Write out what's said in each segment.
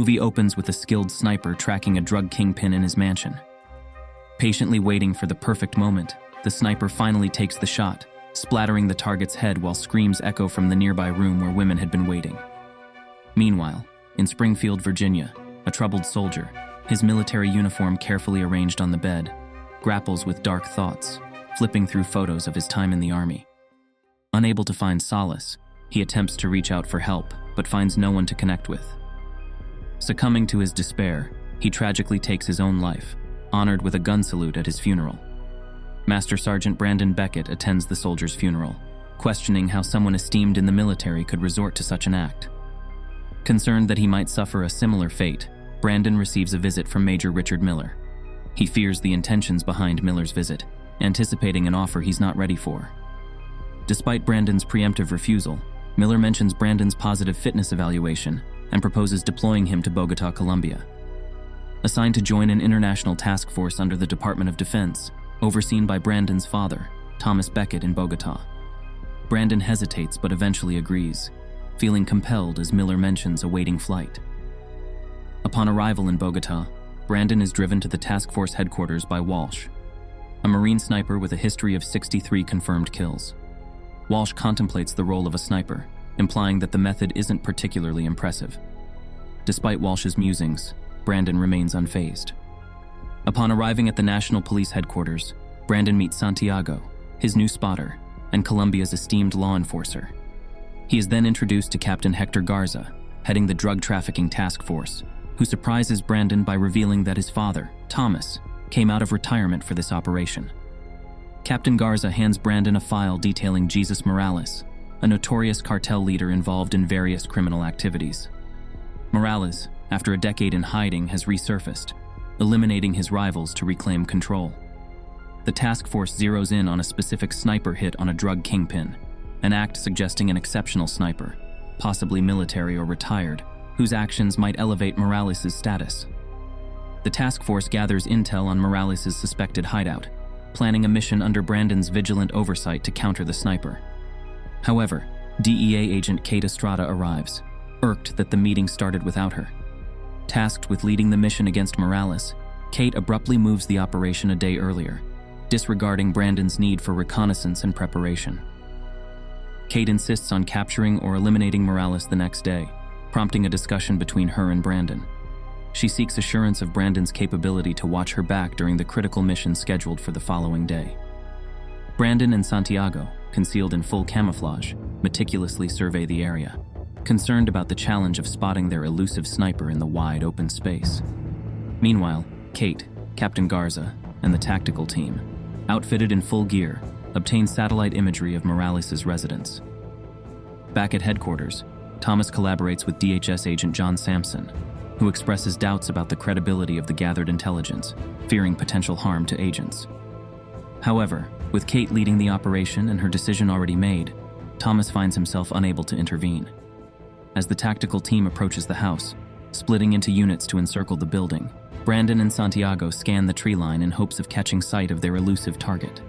movie opens with a skilled sniper tracking a drug kingpin in his mansion. Patiently waiting for the perfect moment, the sniper finally takes the shot, splattering the target's head while screams echo from the nearby room where women had been waiting. Meanwhile, in Springfield, Virginia, a troubled soldier, his military uniform carefully arranged on the bed, grapples with dark thoughts, flipping through photos of his time in the army. Unable to find solace, he attempts to reach out for help, but finds no one to connect with. Succumbing to his despair, he tragically takes his own life, honored with a gun salute at his funeral. Master Sergeant Brandon Beckett attends the soldier's funeral, questioning how someone esteemed in the military could resort to such an act. Concerned that he might suffer a similar fate, Brandon receives a visit from Major Richard Miller. He fears the intentions behind Miller's visit, anticipating an offer he's not ready for. Despite Brandon's preemptive refusal, Miller mentions Brandon's positive fitness evaluation and proposes deploying him to Bogota, Colombia. Assigned to join an international task force under the Department of Defense, overseen by Brandon's father, Thomas Beckett, in Bogota. Brandon hesitates but eventually agrees, feeling compelled as Miller mentions a waiting flight. Upon arrival in Bogota, Brandon is driven to the task force headquarters by Walsh, a Marine sniper with a history of 63 confirmed kills. Walsh contemplates the role of a sniper, implying that the method isn't particularly impressive. Despite Walsh's musings, Brandon remains unfazed. Upon arriving at the National Police Headquarters, Brandon meets Santiago, his new spotter, and Colombia's esteemed law enforcer. He is then introduced to Captain Hector Garza, heading the drug trafficking task force, who surprises Brandon by revealing that his father, Thomas, came out of retirement for this operation. Captain Garza hands Brandon a file detailing Jesus Morales, a notorious cartel leader involved in various criminal activities. Morales, after a decade in hiding, has resurfaced, eliminating his rivals to reclaim control. The task force zeroes in on a specific sniper hit on a drug kingpin, an act suggesting an exceptional sniper, possibly military or retired, whose actions might elevate Morales' status. The task force gathers intel on Morales' suspected hideout, planning a mission under Brandon's vigilant oversight to counter the sniper. However, DEA agent Kate Estrada arrives, irked that the meeting started without her. Tasked with leading the mission against Morales, Kate abruptly moves the operation a day earlier, disregarding Brandon's need for reconnaissance and preparation. Kate insists on capturing or eliminating Morales the next day, prompting a discussion between her and Brandon. She seeks assurance of Brandon's capability to watch her back during the critical mission scheduled for the following day. Brandon and Santiago, concealed in full camouflage, meticulously survey the area, concerned about the challenge of spotting their elusive sniper in the wide open space. Meanwhile, Kate, Captain Garza, and the tactical team, outfitted in full gear, obtain satellite imagery of Morales' residence. Back at headquarters, Thomas collaborates with DHS agent John Sampson, who expresses doubts about the credibility of the gathered intelligence, fearing potential harm to agents. However, with Kate leading the operation and her decision already made, Thomas finds himself unable to intervene. As the tactical team approaches the house, splitting into units to encircle the building, Brandon and Santiago scan the tree line in hopes of catching sight of their elusive target.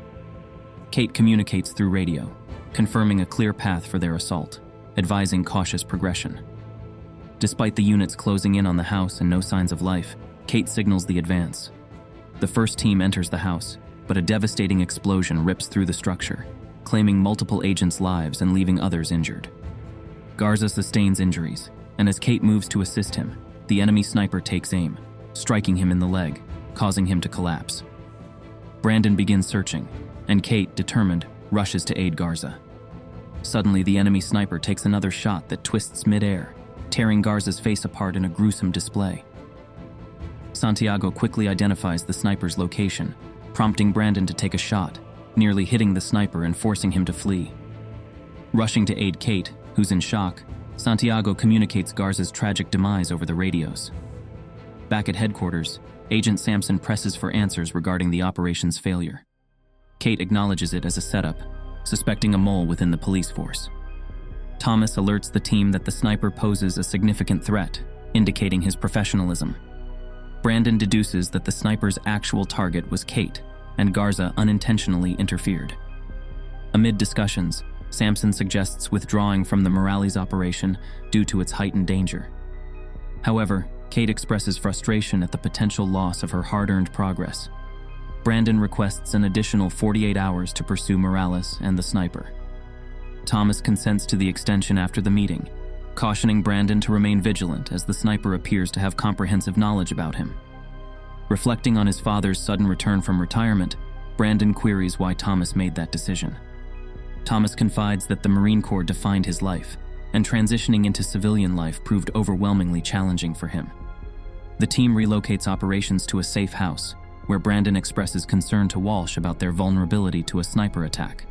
Kate communicates through radio, confirming a clear path for their assault, advising cautious progression. Despite the units closing in on the house and no signs of life, Kate signals the advance. The first team enters the house, but a devastating explosion rips through the structure, claiming multiple agents' lives and leaving others injured. Garza sustains injuries, and as Kate moves to assist him, the enemy sniper takes aim, striking him in the leg, causing him to collapse. Brandon begins searching, and Kate, determined, rushes to aid Garza. Suddenly, the enemy sniper takes another shot that twists mid-air, tearing Garza's face apart in a gruesome display. Santiago quickly identifies the sniper's location, prompting Brandon to take a shot, nearly hitting the sniper and forcing him to flee. Rushing to aid Kate, who's in shock, Santiago communicates Garza's tragic demise over the radios. Back at headquarters, Agent Sampson presses for answers regarding the operation's failure. Kate acknowledges it as a setup, suspecting a mole within the police force. Thomas alerts the team that the sniper poses a significant threat, indicating his professionalism. Brandon deduces that the sniper's actual target was Kate, and Garza unintentionally interfered. Amid discussions, Sampson suggests withdrawing from the Morales operation due to its heightened danger. However, Kate expresses frustration at the potential loss of her hard-earned progress. Brandon requests an additional 48 hours to pursue Morales and the sniper. Thomas consents to the extension after the meeting, cautioning Brandon to remain vigilant as the sniper appears to have comprehensive knowledge about him. Reflecting on his father's sudden return from retirement, Brandon queries why Thomas made that decision. Thomas confides that the Marine Corps defined his life, and transitioning into civilian life proved overwhelmingly challenging for him. The team relocates operations to a safe house, where Brandon expresses concern to Walsh about their vulnerability to a sniper attack.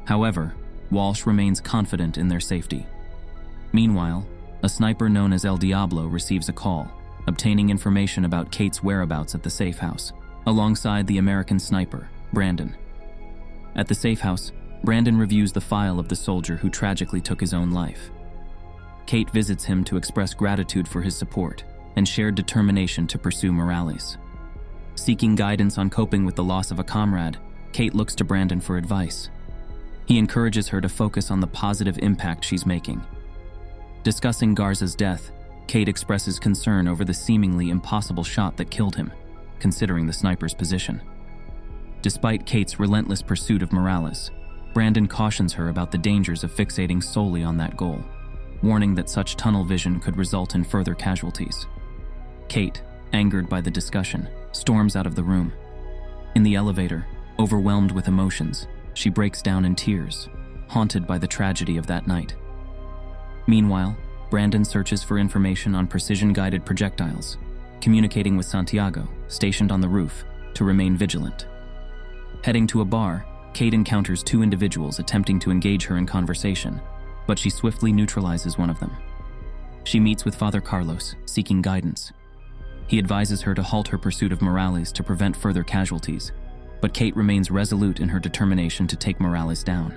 However, Walsh remains confident in their safety. Meanwhile, a sniper known as El Diablo receives a call, obtaining information about Kate's whereabouts at the safe house, alongside the American sniper, Brandon. At the safe house, Brandon reviews the file of the soldier who tragically took his own life. Kate visits him to express gratitude for his support and shared determination to pursue Morales. Seeking guidance on coping with the loss of a comrade, Kate looks to Brandon for advice. He encourages her to focus on the positive impact she's making. Discussing Garza's death, Kate expresses concern over the seemingly impossible shot that killed him, considering the sniper's position. Despite Kate's relentless pursuit of Morales, Brandon cautions her about the dangers of fixating solely on that goal, warning that such tunnel vision could result in further casualties. Kate, angered by the discussion, storms out of the room. In the elevator, overwhelmed with emotions, she breaks down in tears, haunted by the tragedy of that night. Meanwhile, Brandon searches for information on precision-guided projectiles, communicating with Santiago, stationed on the roof, to remain vigilant. Heading to a bar, Kate encounters two individuals attempting to engage her in conversation, but she swiftly neutralizes one of them. She meets with Father Carlos, seeking guidance. He advises her to halt her pursuit of Morales to prevent further casualties, but Kate remains resolute in her determination to take Morales down.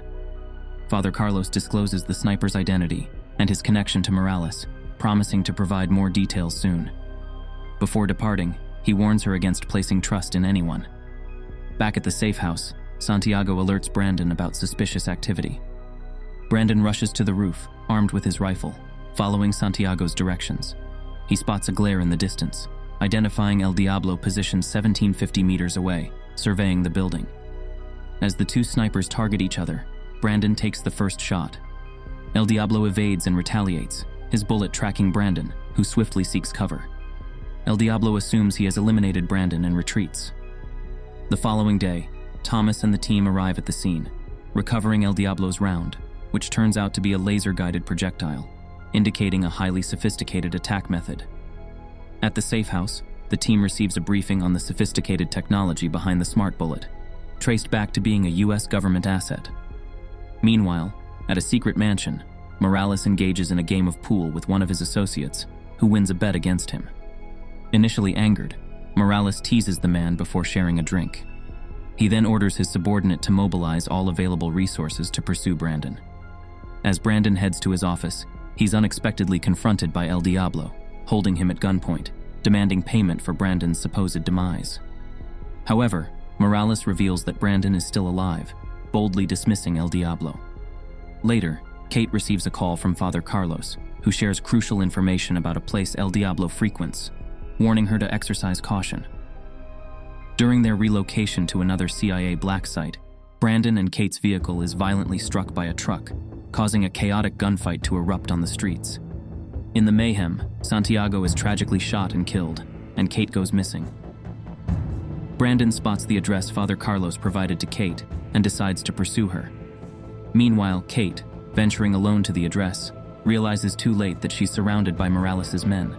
Father Carlos discloses the sniper's identity and his connection to Morales, promising to provide more details soon. Before departing, he warns her against placing trust in anyone. Back at the safe house, Santiago alerts Brandon about suspicious activity. Brandon rushes to the roof, armed with his rifle, following Santiago's directions. He spots a glare in the distance, identifying El Diablo positioned 1750 meters away, surveying the building. As the two snipers target each other, Brandon takes the first shot. El Diablo evades and retaliates, his bullet tracking Brandon, who swiftly seeks cover. El Diablo assumes he has eliminated Brandon and retreats. The following day, Thomas and the team arrive at the scene, recovering El Diablo's round, which turns out to be a laser-guided projectile, indicating a highly sophisticated attack method. At the safe house, the team receives a briefing on the sophisticated technology behind the smart bullet, traced back to being a US government asset. Meanwhile, at a secret mansion, Morales engages in a game of pool with one of his associates, who wins a bet against him. Initially angered, Morales teases the man before sharing a drink. He then orders his subordinate to mobilize all available resources to pursue Brandon. As Brandon heads to his office, he's unexpectedly confronted by El Diablo, holding him at gunpoint, demanding payment for Brandon's supposed demise. However, Morales reveals that Brandon is still alive, boldly dismissing El Diablo. Later, Kate receives a call from Father Carlos, who shares crucial information about a place El Diablo frequents, warning her to exercise caution. During their relocation to another CIA black site, Brandon and Kate's vehicle is violently struck by a truck, causing a chaotic gunfight to erupt on the streets. In the mayhem, Santiago is tragically shot and killed, and Kate goes missing. Brandon spots the address Father Carlos provided to Kate and decides to pursue her. Meanwhile, Kate, venturing alone to the address, realizes too late that she's surrounded by Morales' men.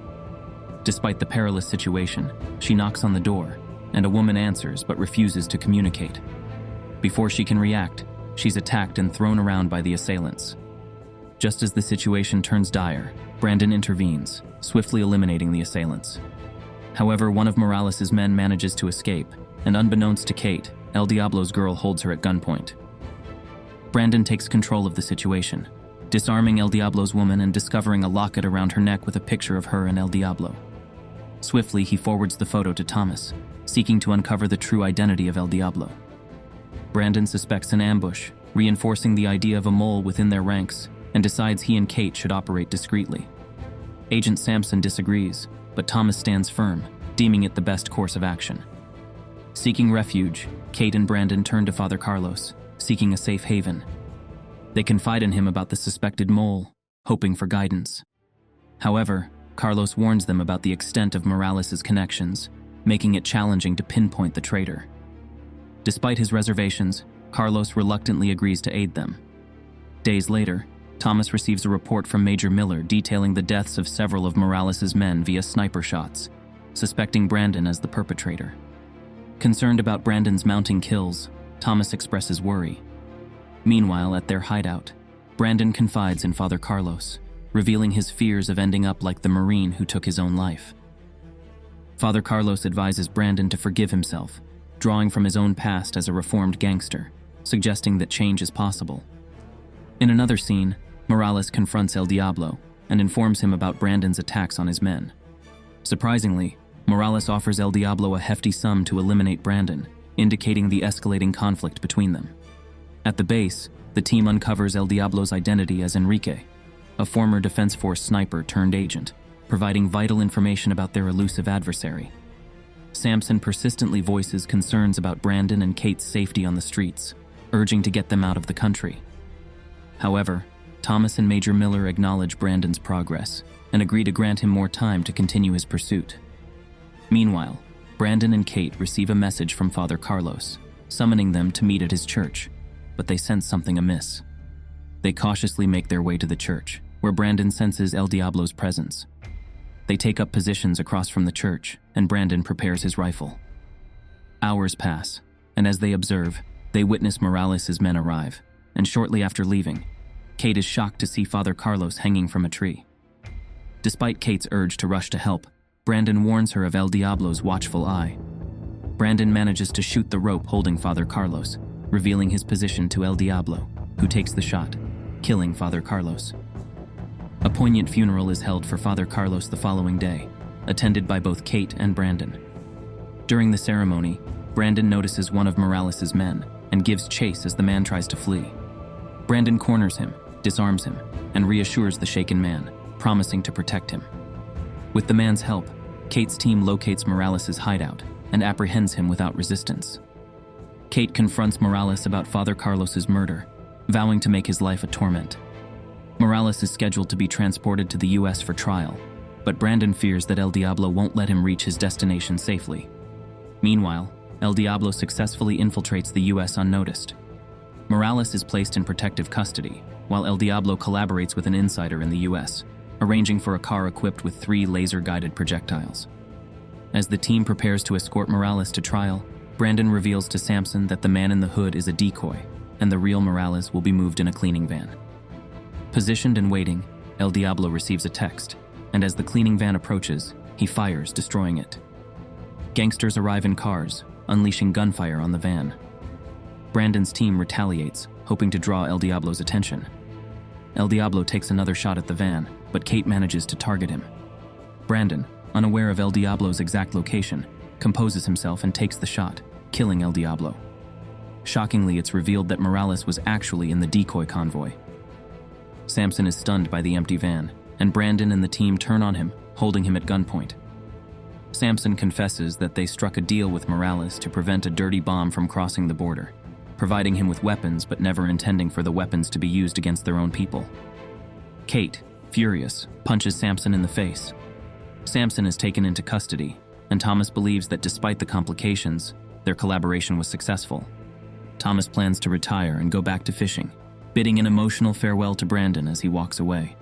Despite the perilous situation, she knocks on the door, and a woman answers but refuses to communicate. Before she can react, she's attacked and thrown around by the assailants. Just as the situation turns dire, Brandon intervenes, swiftly eliminating the assailants. However, one of Morales' men manages to escape, and unbeknownst to Kate, El Diablo's girl holds her at gunpoint. Brandon takes control of the situation, disarming El Diablo's woman and discovering a locket around her neck with a picture of her and El Diablo. Swiftly, he forwards the photo to Thomas, seeking to uncover the true identity of El Diablo. Brandon suspects an ambush, reinforcing the idea of a mole within their ranks, and decides he and Kate should operate discreetly. Agent Sampson disagrees, but Thomas stands firm, deeming it the best course of action. Seeking refuge, Kate and Brandon turn to Father Carlos, seeking a safe haven. They confide in him about the suspected mole, hoping for guidance. However, Carlos warns them about the extent of Morales' connections, making it challenging to pinpoint the traitor. Despite his reservations, Carlos reluctantly agrees to aid them. Days later, Thomas receives a report from Major Miller detailing the deaths of several of Morales' men via sniper shots, suspecting Brandon as the perpetrator. Concerned about Brandon's mounting kills, Thomas expresses worry. Meanwhile, at their hideout, Brandon confides in Father Carlos, revealing his fears of ending up like the Marine who took his own life. Father Carlos advises Brandon to forgive himself, drawing from his own past as a reformed gangster, suggesting that change is possible. In another scene, Morales confronts El Diablo and informs him about Brandon's attacks on his men. Surprisingly, Morales offers El Diablo a hefty sum to eliminate Brandon, indicating the escalating conflict between them. At the base, the team uncovers El Diablo's identity as Enrique, a former Defense Force sniper turned agent, providing vital information about their elusive adversary. Sampson persistently voices concerns about Brandon and Kate's safety on the streets, urging to get them out of the country. However, Thomas and Major Miller acknowledge Brandon's progress and agree to grant him more time to continue his pursuit. Meanwhile, Brandon and Kate receive a message from Father Carlos, summoning them to meet at his church, but they sense something amiss. They cautiously make their way to the church, where Brandon senses El Diablo's presence. They take up positions across from the church, and Brandon prepares his rifle. Hours pass, and as they observe, they witness Morales' men arrive, and shortly after leaving, Kate is shocked to see Father Carlos hanging from a tree. Despite Kate's urge to rush to help, Brandon warns her of El Diablo's watchful eye. Brandon manages to shoot the rope holding Father Carlos, revealing his position to El Diablo, who takes the shot, killing Father Carlos. A poignant funeral is held for Father Carlos the following day, attended by both Kate and Brandon. During the ceremony, Brandon notices one of Morales' men and gives chase as the man tries to flee. Brandon corners him, disarms him, and reassures the shaken man, promising to protect him. With the man's help, Kate's team locates Morales' hideout and apprehends him without resistance. Kate confronts Morales about Father Carlos' murder, vowing to make his life a torment. Morales is scheduled to be transported to the US for trial, but Brandon fears that El Diablo won't let him reach his destination safely. Meanwhile, El Diablo successfully infiltrates the US unnoticed. Morales is placed in protective custody, while El Diablo collaborates with an insider in the US, arranging for a car equipped with 3 laser-guided projectiles. As the team prepares to escort Morales to trial, Brandon reveals to Sampson that the man in the hood is a decoy, and the real Morales will be moved in a cleaning van. Positioned and waiting, El Diablo receives a text, and as the cleaning van approaches, he fires, destroying it. Gangsters arrive in cars, unleashing gunfire on the van. Brandon's team retaliates, hoping to draw El Diablo's attention. El Diablo takes another shot at the van, but Kate manages to target him. Brandon, unaware of El Diablo's exact location, composes himself and takes the shot, killing El Diablo. Shockingly, it's revealed that Morales was actually in the decoy convoy. Sampson is stunned by the empty van, and Brandon and the team turn on him, holding him at gunpoint. Sampson confesses that they struck a deal with Morales to prevent a dirty bomb from crossing the border, providing him with weapons but never intending for the weapons to be used against their own people. Kate, furious, punches Sampson in the face. Sampson is taken into custody, and Thomas believes that despite the complications, their collaboration was successful. Thomas plans to retire and go back to fishing, bidding an emotional farewell to Brandon as he walks away.